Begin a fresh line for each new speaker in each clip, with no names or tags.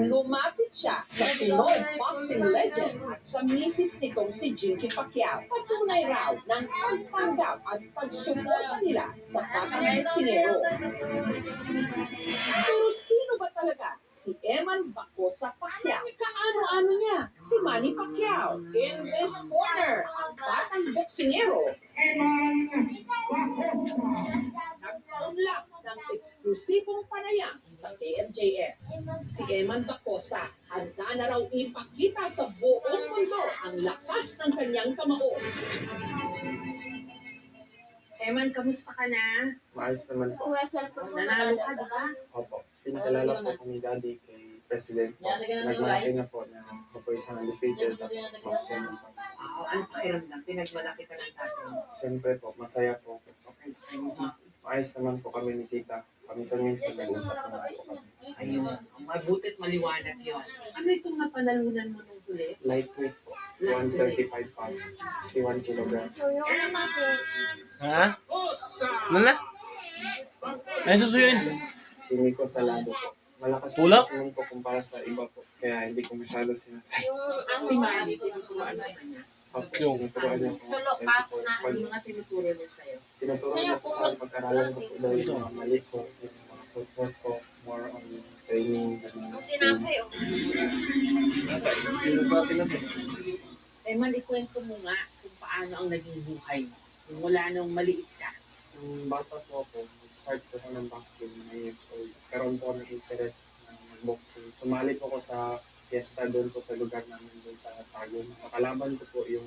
nang lumapit siya sa Pinoy boxing legend at sa misis nitong si Jinky Pacquiao. Patunay raw ng pagpanggap at pagsuporta nila sa batang boksingero. Pero sino ba talaga si Eman Bacosa Pacquiao? Kaano-ano niya si Manny Pacquiao? In this corner, ang batang boksingero. Nagpaunlak ng eksklusibong panayam sa KMJS. Si Eman Bacosa handa na raw ipakita sa buong mundo ang lakas ng kanyang kamao. Eman, kamusta ka na?
Maayos naman po.
Nanalo ka, di ba?
Opo. Pinakilala po kami daddy kay President po. Nagmalaki na po na ako po isang undefeated tapos boxing po.
Ano pakiramdam? Pinagmalaki ka ng tatay mo.
Siyempre po, masaya po. Maayos naman po kami ni tita. Paminsan-minsan nag-usap naman po kami.
Ayun, mabutit maliwanag yon. Ano itong napanalunan mo nung huli?
Lightweight po. 135 pounds. 61 kilograms.
Ha? Ano na? Ay, susuyuin.
Si Nico Salado po. Malakas po
Ulap?
si Nico kumpara sa iba po. Kaya hindi ko masyado sinasabi.
Si Manny, tinuturoan ka niya.
Opo, tinuturoan niya po.
Ano mga tinuturo niya sa'yo?
Tinuturoan niya po sa pag-aralan ko po daw yung mga mali ko, yung mga footwork ko, more on training.
Sinapay, oh.
Man, ikwento mo nga kung paano ang naging buhay mo. Mula nung maliit ka.
Nung bata po ako, nag-start po ako ng boxing, 9 years old. Karoon po ako ng interest ng boxing. Sumali po ako sa fiesta doon po sa lugar namin doon sa Tagon. Nakalaban ko po yung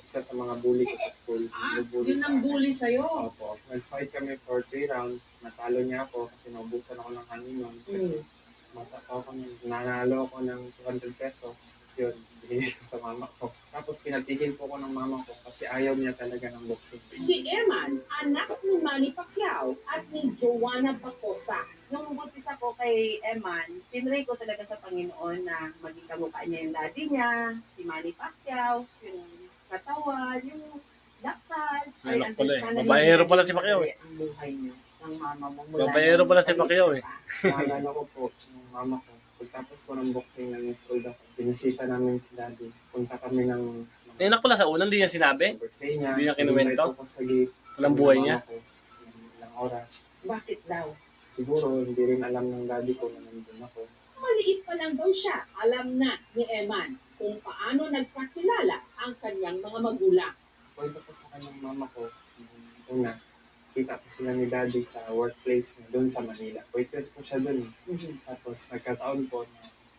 isa sa mga bully ko sa school.
Yun ang bully sa'yo.
Opo. Nag-fight kami for 3 rounds. Natalo niya ako kasi naubusan ako ng hangin nun. Kasi bata pa ako, nanalo ako ng 200 pesos. Yun, binigay ko sa mama ko. Tapos pinatigil po ko ng mama ko kasi ayaw niya talaga ng boxing.
Si Eman, anak ni Manny Pacquiao at ni Joanna Bacosa.
Nung buntis ako kay Eman, tinry ko talaga sa Panginoon na maging kamukha niya yung daddy niya, si Manny Pacquiao, yung katawan, yung lakas.
Anak pala eh. Babaero pala si Pacquiao eh.
Ang buhay niyo ng mama mo. Mula
Babaero pala si Pacquiao eh.
Naalala ko po yung mama ko. Pagtapos ko ng boxing ng school ako, binisita namin si daddy. Punta kami ng
May anak pala sa unang, hindi niya sinabi.
birthday niya.
Hindi niya kinuwento?
Invite ko sa gate.
Walang buhay niya?
Mama ko, ilang oras.
Bakit daw?
Siguro hindi rin alam ng daddy ko na nandun ako.
Maliit pa lang daw siya, alam na ni Eman kung paano nagkakilala ang kanyang mga magulang.
Kwento ko sa kanyang mama ko, una, kita ko sila ni daddy sa workplace niya doon sa Manila. Waitress po siya doon eh. Tapos nagkataon po na